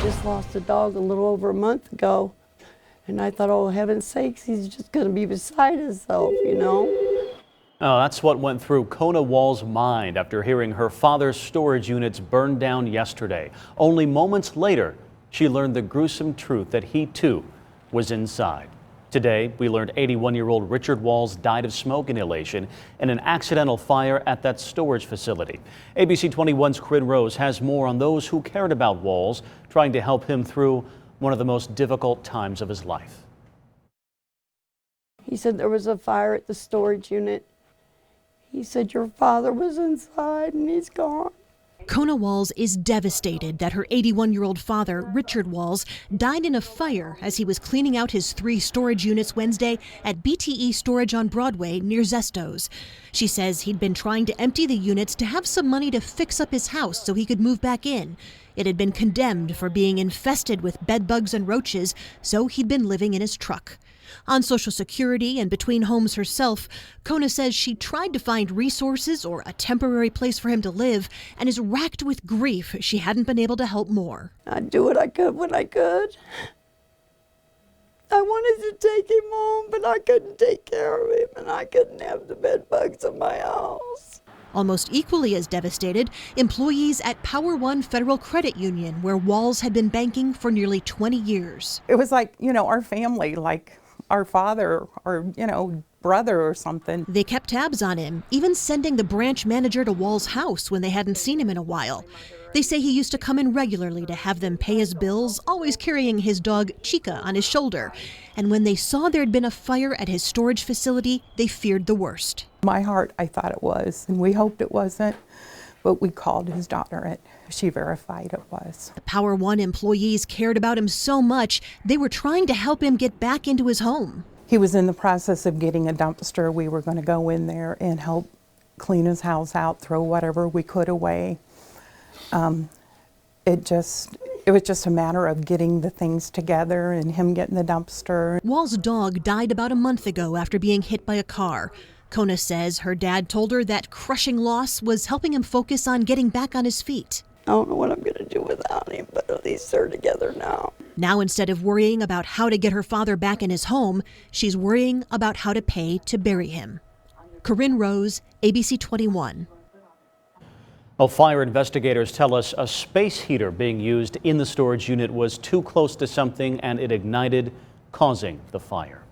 just lost a dog a little over a month ago. And I thought, oh, heaven's sakes, he's just going to be beside himself, you know? Oh, that's what went through Kona Wall's mind after hearing her father's storage units burned down yesterday. Only moments later, she learned the gruesome truth that he, too, was inside. Today, we learned 81-year-old Richard Walls died of smoke inhalation in an accidental fire at that storage facility. ABC 21's Corinne Rose has more on those who cared about Walls, trying to help him through one of the most difficult times of his life. He said there was a fire at the storage unit. He said your father was inside and he's gone. Kona Walls is devastated that her 81-year-old father, Richard Walls, died in a fire as he was cleaning out his 3 storage units Wednesday at BTE Storage on Broadway near Zesto's. She says he'd been trying to empty the units to have some money to fix up his house so he could move back in. It had been condemned for being infested with bed bugs and roaches, so he'd been living in his truck. On Social Security and between homes herself, Kona says she tried to find resources or a temporary place for him to live and is racked with grief she hadn't been able to help more. I'd do what I could when I could. I wanted to take him home, but I couldn't take care of him, and I couldn't have the bed bugs in my house. Almost equally as devastated, employees at Power One Federal Credit Union, where Walls had been banking for nearly 20 years. It was like, our family, like our father or, brother or something. They kept tabs on him, even sending the branch manager to Walls' house when they hadn't seen him in a while. They say he used to come in regularly to have them pay his bills, always carrying his dog Chica on his shoulder. And when they saw there'd been a fire at his storage facility, they feared the worst. My heart, I thought it was, and we hoped it wasn't, but we called his daughter and she verified it was. The Power One employees cared about him so much, they were trying to help him get back into his home. He was in the process of getting a dumpster. We were going to go in there and help clean his house out, throw whatever we could away. It was just a matter of getting the things together and him getting the dumpster. Wall's dog died about a month ago after being hit by a car. Kona says her dad told her that crushing loss was helping him focus on getting back on his feet. I don't know what I'm going to do without him, but at least they're together now. Now, instead of worrying about how to get her father back in his home, she's worrying about how to pay to bury him. Corinne Rose, ABC 21. Well, fire investigators tell us a space heater being used in the storage unit was too close to something and it ignited, causing the fire.